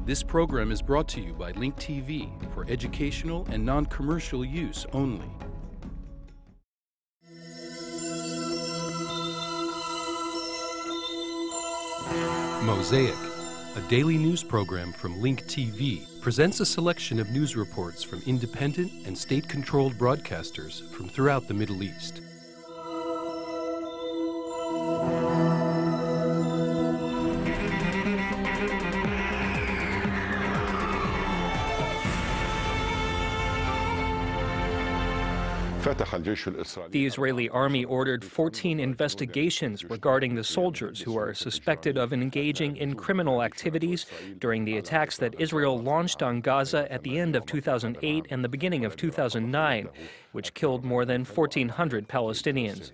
This program is brought to you by Link TV for educational and non-commercial use only. Mosaic, a daily news program from Link TV, presents a selection of news reports from independent and state-controlled broadcasters from throughout the Middle East. The Israeli army ordered 14 investigations regarding the soldiers who are suspected of engaging in criminal activities during the attacks that Israel launched on Gaza at the end of 2008 and the beginning of 2009, which killed more than 1,400 Palestinians.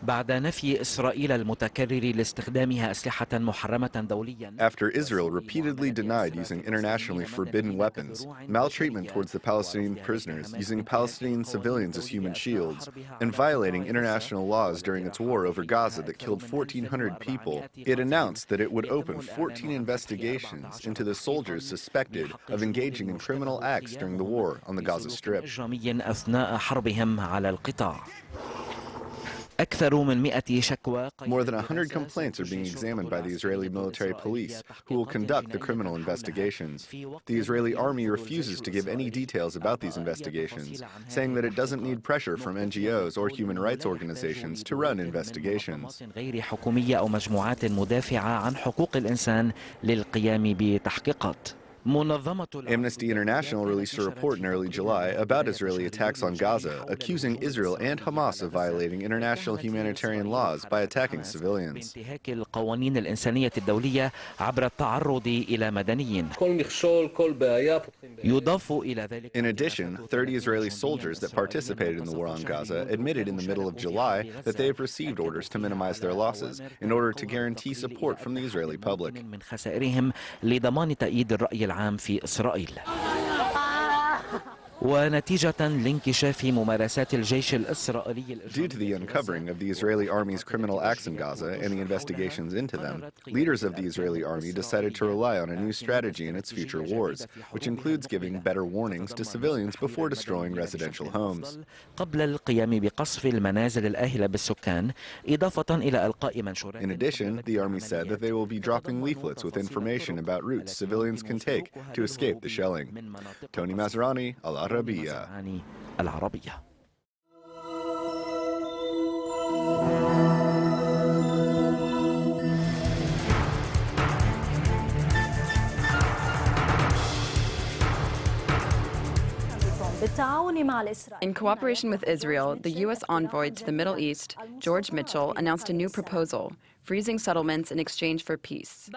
بعد نفي إسرائيل المتكرر لاستخدامها أسلحة محرمة دوليا. After Israel repeatedly denied using internationally forbidden weapons, maltreatment towards the Palestinian prisoners, using Palestinian civilians as human shields, and violating international laws during its war over Gaza that killed 1,400 people, it announced that it would open 14 investigations into the soldiers suspected of engaging in criminal acts during the war on the Gaza Strip. أثناء حربهم على القطاع. More than 100 complaints are being examined by the Israeli military police, who will conduct the criminal investigations. The Israeli army refuses to give any details about these investigations, saying that it doesn't need pressure from NGOs or human rights organizations to run investigations. Amnesty International released a report in early July about Israeli attacks on Gaza, accusing Israel and Hamas of violating international humanitarian laws by attacking civilians. In addition, 30 Israeli soldiers that participated in the war on Gaza admitted in the middle of July that they have received orders to minimize their losses in order to guarantee support from the Israeli public. العام في إسرائيل. ونتيجة لانكشاف ممارسات الجيش الإسرائيلي. Due to the uncovering of the Israeli army's criminal acts in Gaza and the investigations into them, leaders of the Israeli army decided to rely on a new strategy in its future wars, which includes giving better warnings to civilians before destroying residential homes. قبل القيام بقصف المنازل الآهلة بالسكان، إضافة إلى إلقاء منشورات. In addition, the army said that they will be dropping leaflets with information about routes civilians can take to escape the shelling. Tony Masrani, Arabiya. العربية. In cooperation with Israel, the U.S. envoy to the Middle East, George Mitchell, announced a new proposal, freezing settlements in exchange for peace.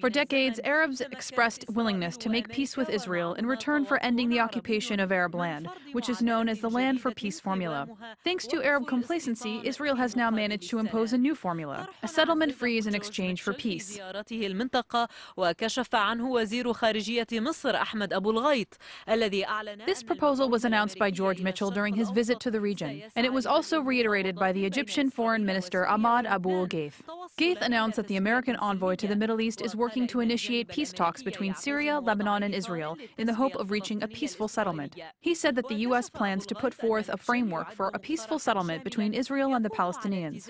For decades, Arabs expressed willingness to make peace with Israel in return for ending the occupation of Arab land, which is known as the Land for Peace formula. Thanks to Arab complacency, Israel has now managed to impose a new formula, a settlement freeze in exchange for peace. This proposal was announced by George Mitchell during his visit to the region, and it was also reiterated by the Egyptian Foreign Minister Ahmad Abul-Ghaith. Ghaith announced that the American envoy to the Middle East is working to initiate peace talks between Syria, Lebanon, and Israel in the hope of reaching a peaceful settlement. He said that the U.S. plans to put forth a framework for a peaceful settlement between Israel and the Palestinians.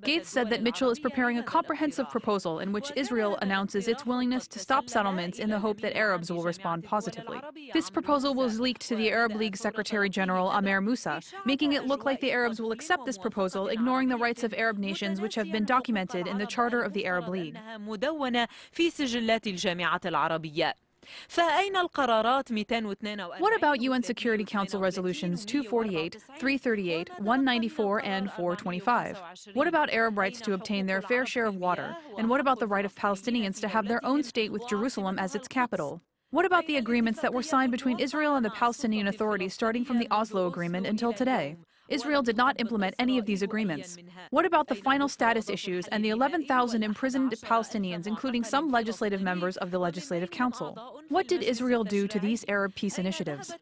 Ghaith said that Mitchell is preparing a comprehensive proposal in which Israel announces its willingness to stop settlements in the hope that Arabs will respond positively. This proposal was leaked to the Arab League Secretary General Amer Moussa, making it look like the Arabs will accept this proposal, ignoring the rights of Arab nations which have been documented in the Charter of the Arab League. What about UN Security Council resolutions 248, 338, 194, and 425? What about Arab rights to obtain their fair share of water? And what about the right of Palestinians to have their own state with Jerusalem as its capital? What about the agreements that were signed between Israel and the Palestinian Authorities starting from the Oslo Agreement until today? Israel did not implement any of these agreements. What about the final status issues and the 11,000 imprisoned Palestinians, including some legislative members of the Legislative Council? What did Israel do to these Arab peace initiatives?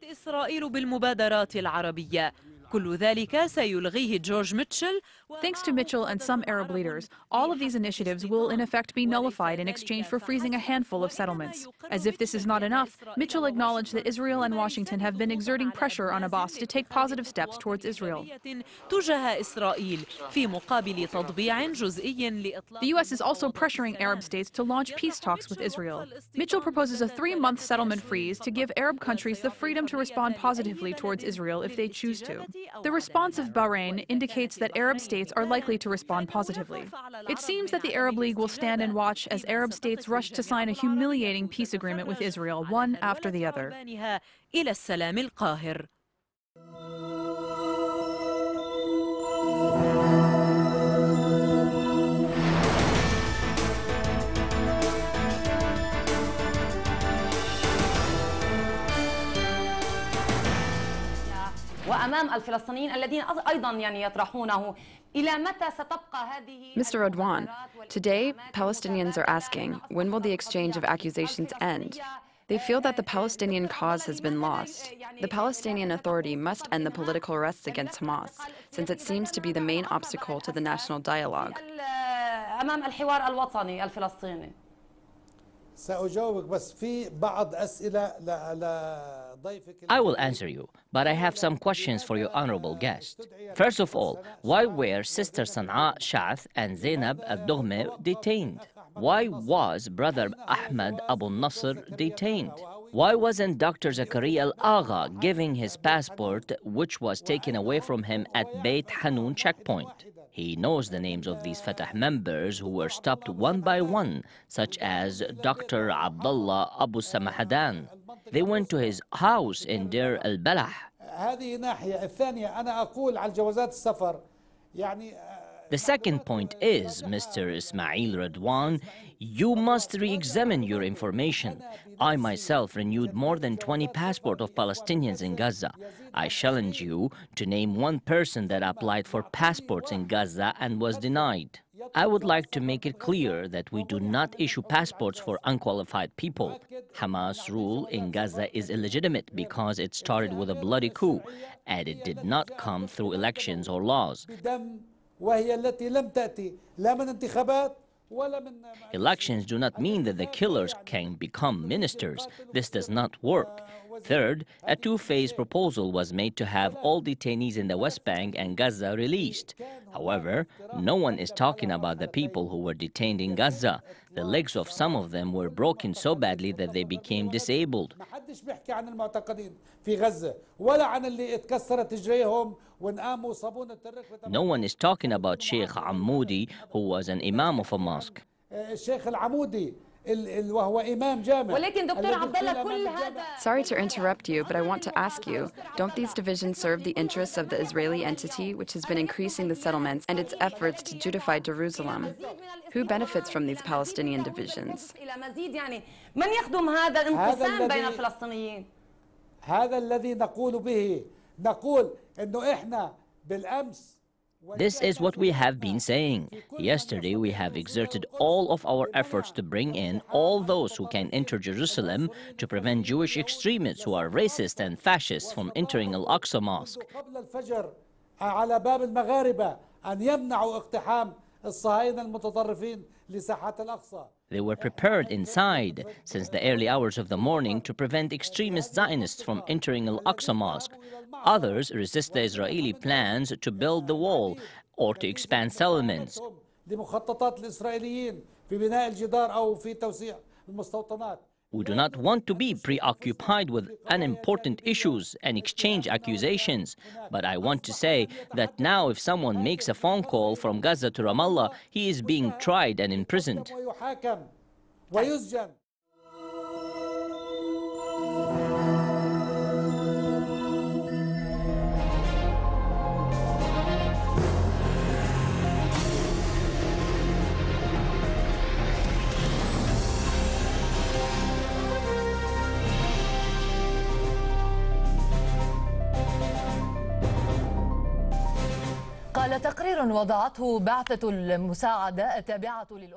Thanks to Mitchell and some Arab leaders, all of these initiatives will in effect be nullified in exchange for freezing a handful of settlements. As if this is not enough, Mitchell acknowledged that Israel and Washington have been exerting pressure on Abbas to take positive steps towards Israel. The U.S. is also pressuring Arab states to launch peace talks with Israel. Mitchell proposes a 3-month settlement freeze to give Arab countries the freedom to respond positively towards Israel if they choose to. The response of Bahrain indicates that Arab states are likely to respond positively. It seems that the Arab League will stand and watch as Arab states rush to sign a humiliating peace agreement with Israel, one after the other. Mr. Radwan, today Palestinians are asking, when will the exchange of accusations end? They feel that the Palestinian cause has been lost. The Palestinian Authority must end the political arrests against Hamas, since it seems to be the main obstacle to the national dialogue. I will answer you, but I have some questions for your honorable guest. First of all, why were Sister Sana'a Sha'ath and Zainab al-Doghme detained? Why was Brother Ahmed Abu Nasr detained? Why wasn't Dr. Zakaria al-Agha giving his passport, which was taken away from him at Beit Hanun checkpoint? He knows the names of these Fateh members who were stopped one by one, such as Dr. Abdullah Abu Samahadan. They went to his house in Deir al-Balah. The second point is, Mr. Ismail Radwan, you must re-examine your information. I myself renewed more than 20 passports of Palestinians in Gaza. I challenge you to name one person that applied for passports in Gaza and was denied. I would like to make it clear that we do not issue passports for unqualified people. Hamas' rule in Gaza is illegitimate because it started with a bloody coup, and it did not come through elections or laws. Elections do not mean that the killers can become ministers. This does not work. Third, a two-phase proposal was made to have all detainees in the West Bank and Gaza released. However, no one is talking about the people who were detained in Gaza. The legs of some of them were broken so badly that they became disabled. No one is talking about Sheikh Amoudi, who was an imam of a mosque. Sorry to interrupt you, but I want to ask you, don't these divisions serve the interests of the Israeli entity, which has been increasing the settlements and its efforts to Judify Jerusalem? Who benefits from these Palestinian divisions? This is what we have been saying. Yesterday, we have exerted all of our efforts to bring in all those who can enter Jerusalem to prevent Jewish extremists who are racist and fascists from entering Al-Aqsa Mosque. They were prepared inside since the early hours of the morning to prevent extremist Zionists from entering Al-Aqsa Mosque. Others resist the Israeli plans to build the wall or to expand settlements. We do not want to be preoccupied with unimportant issues and exchange accusations. But I want to say that now if someone makes a phone call from Gaza to Ramallah, he is being tried and imprisoned.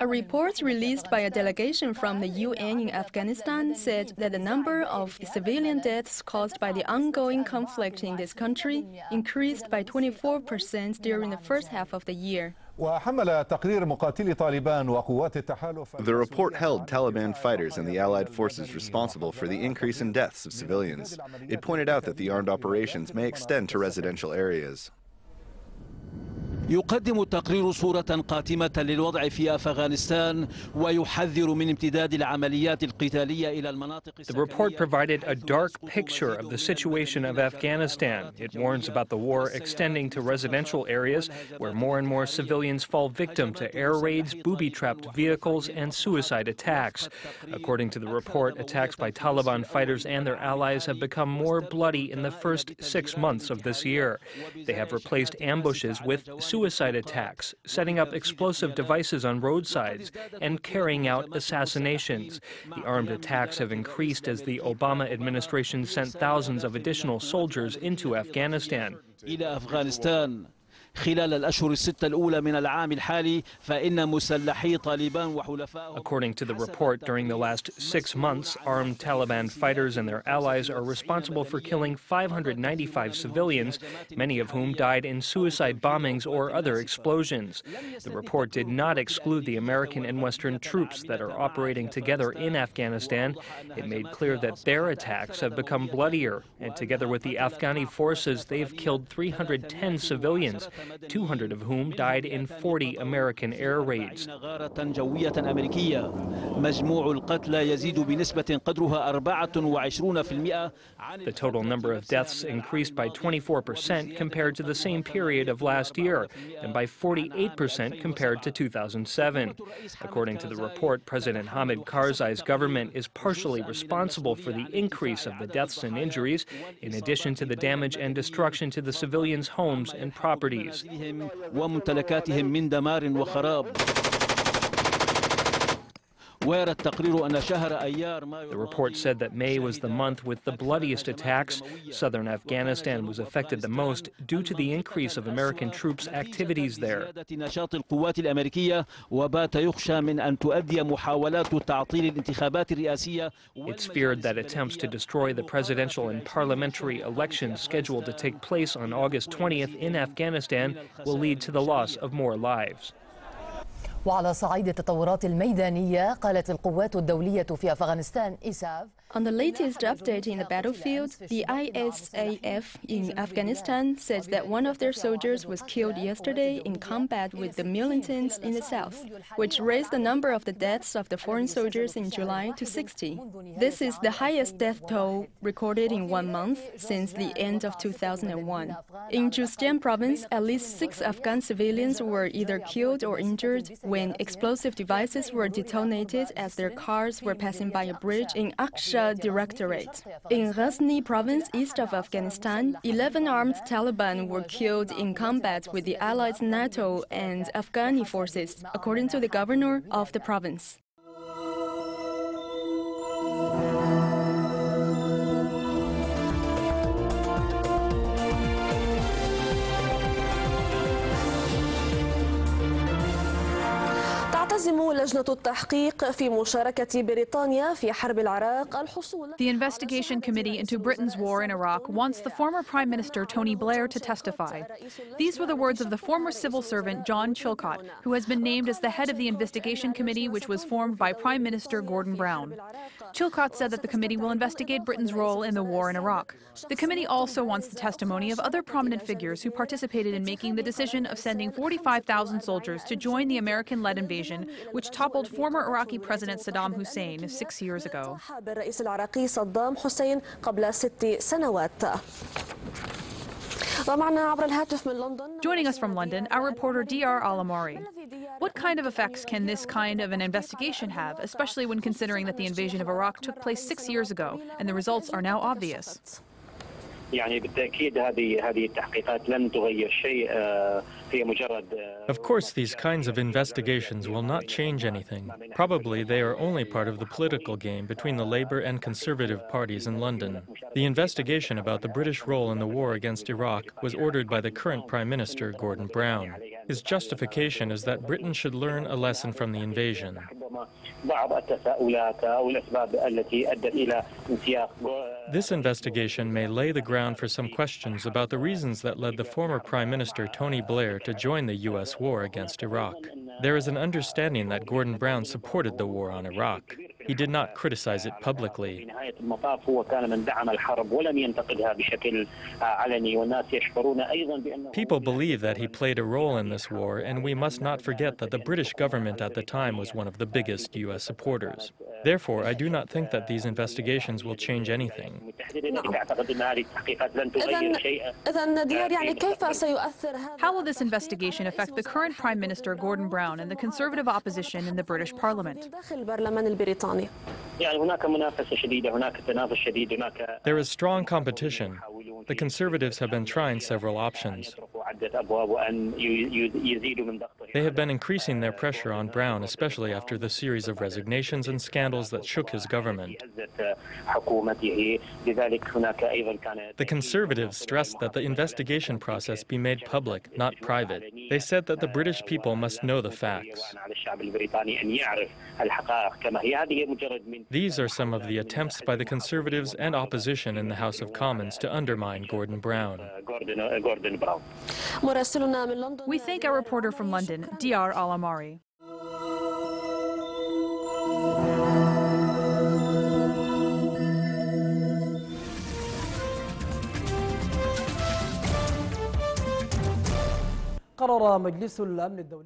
A report released by a delegation from the UN in Afghanistan said that the number of civilian deaths caused by the ongoing conflict in this country increased by 24% during the first half of the year. The report held Taliban fighters and the allied forces responsible for the increase in deaths of civilians. It pointed out that the armed operations may extend to residential areas. يقدم التقرير صورة قاتمة للوضع في أفغانستان ويحذر من امتداد العمليات القتالية إلى المناطق. The report provided a dark picture of the situation of Afghanistan. It warns about the war extending to residential areas where more and more civilians fall victim to air raids, booby-trapped vehicles, and suicide attacks. According to the report, attacks by Taliban fighters and their allies have become more bloody in the first 6 months of this year. They have replaced ambushes with suicide attacks, setting up explosive devices on roadsides, and carrying out assassinations. The armed attacks have increased as the Obama administration sent thousands of additional soldiers into Afghanistan. خلال الأشهر الستة الأولى من العام الحالي فإن مسلحي طالبان وحلفائهم. According to the report, during the last 6 months, armed Taliban fighters and their allies are responsible for killing 595 civilians, many of whom died in suicide bombings or other explosions. The report did not exclude the American and Western troops that are operating together in Afghanistan. It made clear that their attacks have become bloodier, and together with the Afghani forces, they've killed 310 civilians, 200 of whom died in 40 American air raids. The total number of deaths increased by 24% compared to the same period of last year, and by 48% compared to 2007. According to the report, President Hamid Karzai's government is partially responsible for the increase of the deaths and injuries, in addition to the damage and destruction to the civilians' homes and properties. وممتلكاتهم من دمار وخراب. The report said that May was the month with the bloodiest attacks. Southern Afghanistan was affected the most due to the increase of American troops' activities there. It's feared that attempts to destroy the presidential and parliamentary elections scheduled to take place on August 20th in Afghanistan will lead to the loss of more lives. وعلى صعيد التطورات الميدانية قالت القوات الدولية في أفغانستان إساف. On the latest update in the battlefield, the ISAF in Afghanistan said that one of their soldiers was killed yesterday in combat with the militants in the south, which raised the number of the deaths of the foreign soldiers in July to 60. This is the highest death toll recorded in 1 month since the end of 2001. In Juzjan province, at least 6 Afghan civilians were either killed or injured when explosive devices were detonated as their cars were passing by a bridge in Aqsa Directorate. In Ghazni province, east of Afghanistan, 11 armed Taliban were killed in combat with the allied NATO and Afghani forces, according to the governor of the province. تعزم لجنة التحقيق في مشاركة بريطانيا في حرب العراق الحصول. The investigation committee into Britain's war in Iraq wants the former Prime Minister Tony Blair to testify. These were the words of the former civil servant John Chilcot, who has been named as the head of the investigation committee, which was formed by Prime Minister Gordon Brown. Chilcot said that the committee will investigate Britain's role in the war in Iraq. The committee also wants the testimony of other prominent figures who participated in making the decision of sending 45,000 soldiers to join the American-led invasion, which toppled former Iraqi President Saddam Hussein 6 years ago. Joining us from London, our reporter Dr. Alamari. What kind of effects can this kind of an investigation have, especially when considering that the invasion of Iraq took place 6 years ago and the results are now obvious? Of course, these kinds of investigations will not change anything. Probably they are only part of the political game between the Labour and Conservative parties in London. The investigation about the British role in the war against Iraq was ordered by the current Prime Minister, Gordon Brown. His justification is that Britain should learn a lesson from the invasion. This investigation may lay the ground for some questions about the reasons that led the former Prime Minister Tony Blair to join the U.S. war against Iraq. There is an understanding that Gordon Brown supported the war on Iraq. He did not criticize it publicly. People believe that he played a role in this war, and we must not forget that the British government at the time was one of the biggest U.S. supporters. Therefore, I do not think that these investigations will change anything. How will this investigation affect the current Prime Minister Gordon Brown and the Conservative opposition in the British Parliament? There is strong competition. The Conservatives have been trying several options. They have been increasing their pressure on Brown, especially after the series of resignations and scandals that shook his government. The Conservatives stressed that the investigation process be made public, not private. They said that the British people must know the facts. These are some of the attempts by the Conservatives and opposition in the House of Commons to undermine Gordon Brown. We thank our reporter from London, Dr. Al-Amari.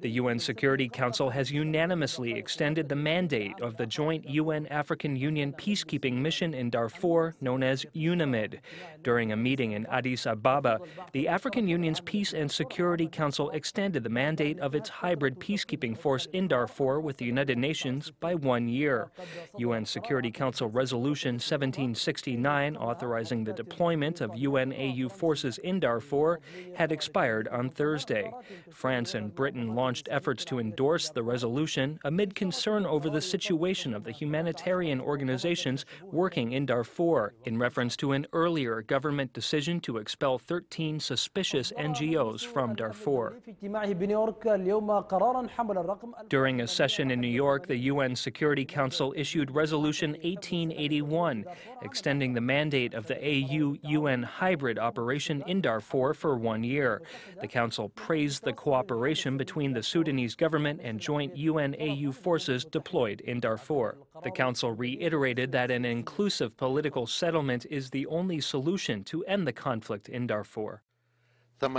The UN Security Council has unanimously extended the mandate of the joint UN-African Union peacekeeping mission in Darfur, known as UNAMID. During a meeting in Addis Ababa, the African Union's Peace and Security Council extended the mandate of its hybrid peacekeeping force in Darfur with the United Nations by 1 year. UN Security Council Resolution 1769, authorizing the deployment of UN-AU forces in Darfur, had expired on Thursday. France and Britain launched efforts to endorse the resolution amid concern over the situation of the humanitarian organizations working in Darfur, in reference to an earlier government decision to expel 13 suspicious NGOs from Darfur. During a session in New York, the UN Security Council issued Resolution 1881, extending the mandate of the AU-UN hybrid operation in Darfur for 1 year. The Council praised the cooperation between the Sudanese government and joint UN-AU forces deployed in Darfur. The Council reiterated that an inclusive political settlement is the only solution to end the conflict in Darfur. The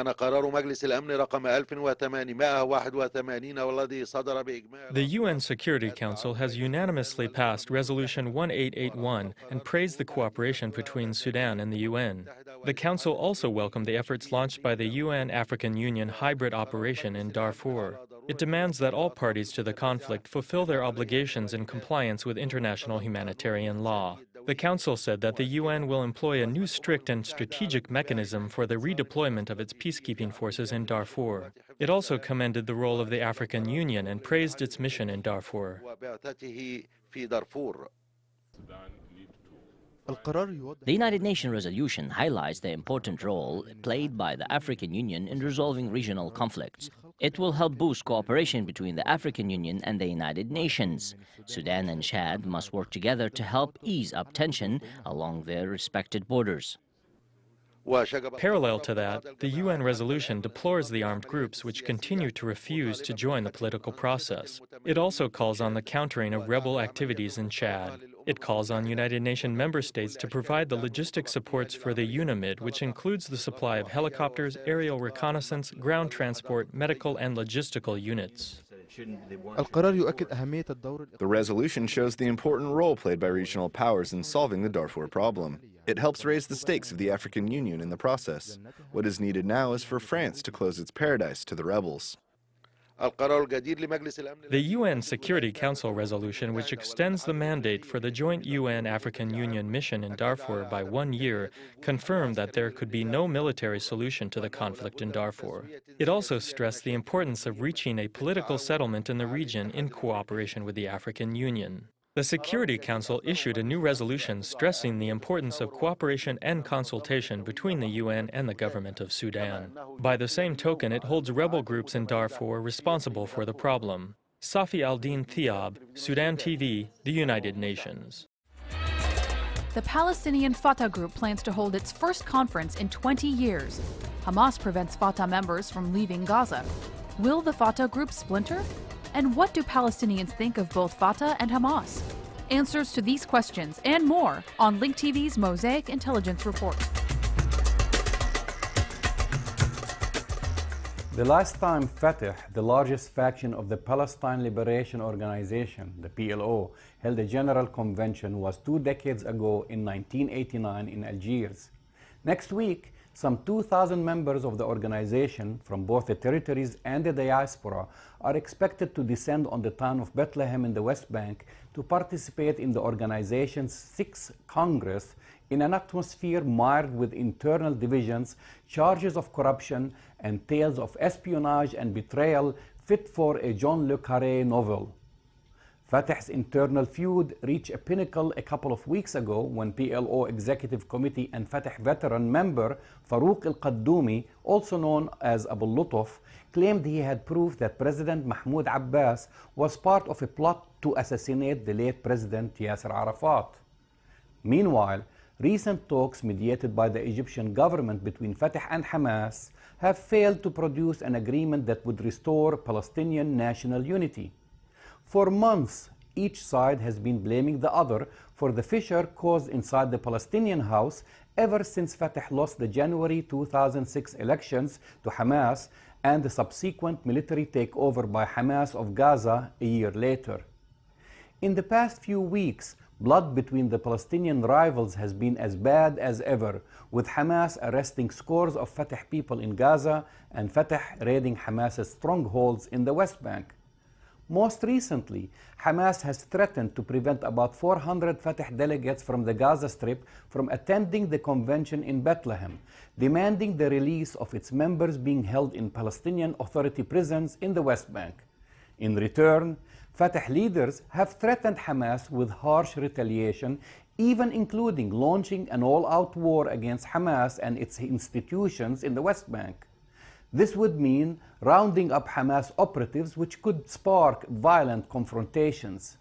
UN Security Council has unanimously passed Resolution 1881 and praised the cooperation between Sudan and the UN. The Council also welcomed the efforts launched by the UN-African Union hybrid operation in Darfur. It demands that all parties to the conflict fulfill their obligations in compliance with international humanitarian law. The Council said that the UN will employ a new strict and strategic mechanism for the redeployment of its peacekeeping forces in Darfur. It also commended the role of the African Union and praised its mission in Darfur. The United Nations resolution highlights the important role played by the African Union in resolving regional conflicts. It will help boost cooperation between the African Union and the United Nations. Sudan and Chad must work together to help ease up tension along their respective borders. Parallel to that, the UN resolution deplores the armed groups which continue to refuse to join the political process. It also calls on the countering of rebel activities in Chad. It calls on United Nations member states to provide the logistic supports for the UNAMID, which includes the supply of helicopters, aerial reconnaissance, ground transport, medical and logistical units. The resolution shows the important role played by regional powers in solving the Darfur problem. It helps raise the stakes of the African Union in the process. What is needed now is for France to close its paradise to the rebels. The UN Security Council resolution, which extends the mandate for the joint UN-African Union mission in Darfur by 1 year, confirmed that there could be no military solution to the conflict in Darfur. It also stressed the importance of reaching a political settlement in the region in cooperation with the African Union. The Security Council issued a new resolution stressing the importance of cooperation and consultation between the UN and the government of Sudan. By the same token, it holds rebel groups in Darfur responsible for the problem. Safi al-Din Thiab, Sudan TV, the United Nations. The Palestinian Fatah group plans to hold its first conference in 20 years. Hamas prevents Fatah members from leaving Gaza. Will the Fatah group splinter? And what do Palestinians think of both Fatah and Hamas? Answers to these questions and more on Link TV's Mosaic Intelligence Report. The last time Fateh, the largest faction of the Palestine Liberation Organization, the PLO, held a general convention was 2 decades ago in 1989 in Algiers. Next week, some 2,000 members of the organization from both the territories and the diaspora are expected to descend on the town of Bethlehem in the West Bank to participate in the organization's 6th Congress in an atmosphere mired with internal divisions, charges of corruption, and tales of espionage and betrayal fit for a John le Carré novel. Fateh's internal feud reached a pinnacle a couple of weeks ago when PLO Executive Committee and Fateh veteran member Farouk al-Qaddoumi, also known as Abu Lutuf, claimed he had proof that President Mahmoud Abbas was part of a plot to assassinate the late President Yasser Arafat. Meanwhile, recent talks mediated by the Egyptian government between Fateh and Hamas have failed to produce an agreement that would restore Palestinian national unity. For months, each side has been blaming the other for the fissure caused inside the Palestinian house ever since Fateh lost the January 2006 elections to Hamas and the subsequent military takeover by Hamas of Gaza a year later. In the past few weeks, blood between the Palestinian rivals has been as bad as ever, with Hamas arresting scores of Fateh people in Gaza and Fateh raiding Hamas's strongholds in the West Bank. Most recently, Hamas has threatened to prevent about 400 Fateh delegates from the Gaza Strip from attending the convention in Bethlehem, demanding the release of its members being held in Palestinian Authority prisons in the West Bank. In return, Fateh leaders have threatened Hamas with harsh retaliation, even including launching an all-out war against Hamas and its institutions in the West Bank. This would mean rounding up Hamas operatives, which could spark violent confrontations.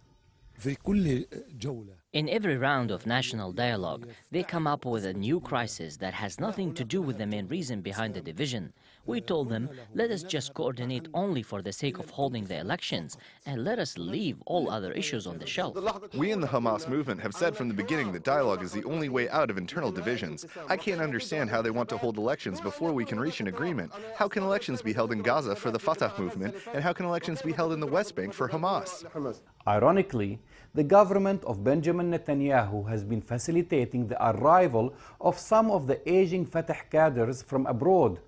In every round of national dialogue, they come up with a new crisis that has nothing to do with the main reason behind the division. We told them, let us just coordinate only for the sake of holding the elections, and let us leave all other issues on the shelf. We in the Hamas movement have said from the beginning that dialogue is the only way out of internal divisions. I can't understand how they want to hold elections before we can reach an agreement. How can elections be held in Gaza for the Fatah movement, and how can elections be held in the West Bank for Hamas? Ironically, the government of Benjamin Netanyahu has been facilitating the arrival of some of the aging Fateh cadres from abroad.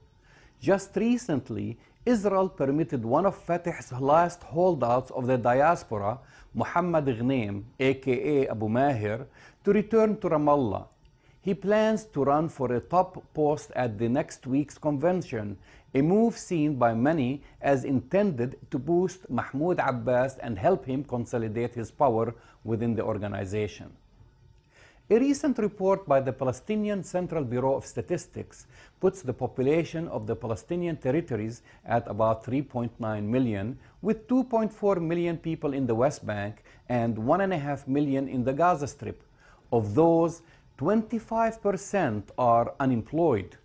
Just recently, Israel permitted one of Fateh's last holdouts of the diaspora, Muhammad Ghanem, aka Abu Mahir, to return to Ramallah. He plans to run for a top post at the next week's convention, a move seen by many as intended to boost Mahmoud Abbas and help him consolidate his power within the organization. A recent report by the Palestinian Central Bureau of Statistics puts the population of the Palestinian territories at about 3.9 million, with 2.4 million people in the West Bank and 1.5 million in the Gaza Strip. Of those, 25% are unemployed.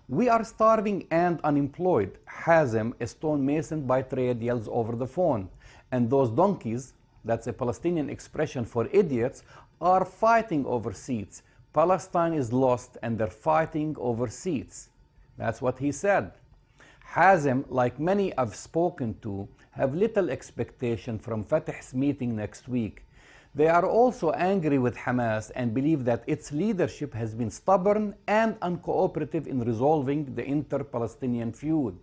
We are starving and unemployed, Hazem, a stonemason by trade, yells over the phone. And those donkeys, that's a Palestinian expression for idiots, are fighting over seats. Palestine is lost and they're fighting over seats. That's what he said. Hazem, like many I've spoken to, have little expectation from Fateh's meeting next week. They are also angry with Hamas and believe that its leadership has been stubborn and uncooperative in resolving the inter-Palestinian feud.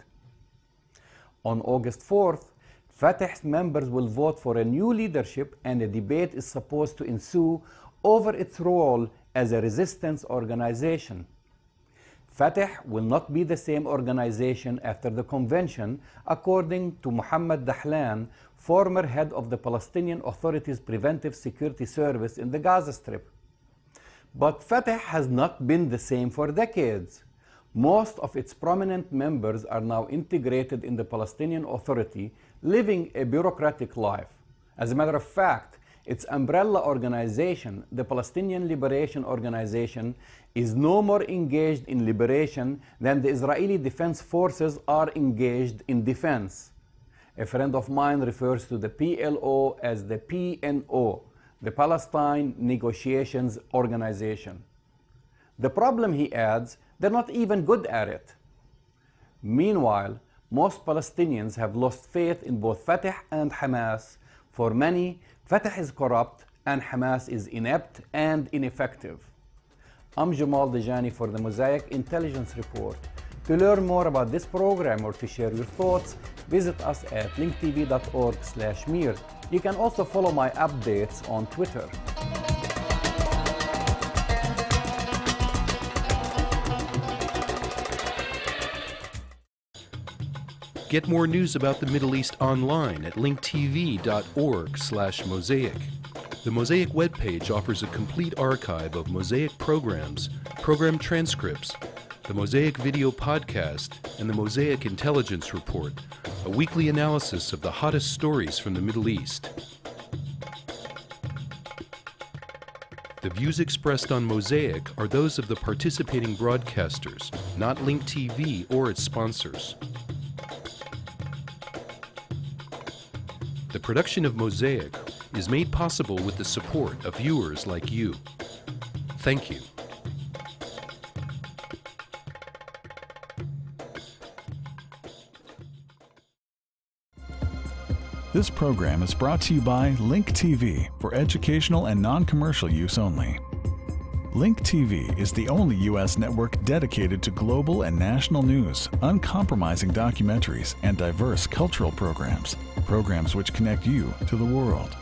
On August 4th, Fateh's members will vote for a new leadership, and a debate is supposed to ensue over its role as a resistance organization. Fateh will not be the same organization after the convention, according to Mohammed Dahlan, former head of the Palestinian Authority's Preventive Security Service in the Gaza Strip. But Fateh has not been the same for decades. Most of its prominent members are now integrated in the Palestinian Authority, living a bureaucratic life. As a matter of fact, its umbrella organization, the Palestinian Liberation Organization, is no more engaged in liberation than the Israeli Defense Forces are engaged in defense. A friend of mine refers to the PLO as the PNO, the Palestine Negotiations Organization. The problem, he adds, they're not even good at it. Meanwhile, most Palestinians have lost faith in both Fateh and Hamas. For many, Fateh is corrupt and Hamas is inept and ineffective. I'm Jamal Dajani for the Mosaic Intelligence Report. To learn more about this program or to share your thoughts, visit us at linktv.org/mir. You can also follow my updates on Twitter. Get more news about the Middle East online at linktv.org/mosaic. The Mosaic webpage offers a complete archive of Mosaic programs, program transcripts, the Mosaic video podcast, and the Mosaic Intelligence Report, a weekly analysis of the hottest stories from the Middle East. The views expressed on Mosaic are those of the participating broadcasters, not Link TV or its sponsors. The production of Mosaic is made possible with the support of viewers like you. Thank you. This program is brought to you by Link TV for educational and non-commercial use only. Link TV is the only U.S. network dedicated to global and national news, uncompromising documentaries, and diverse cultural programs. Programs which connect you to the world.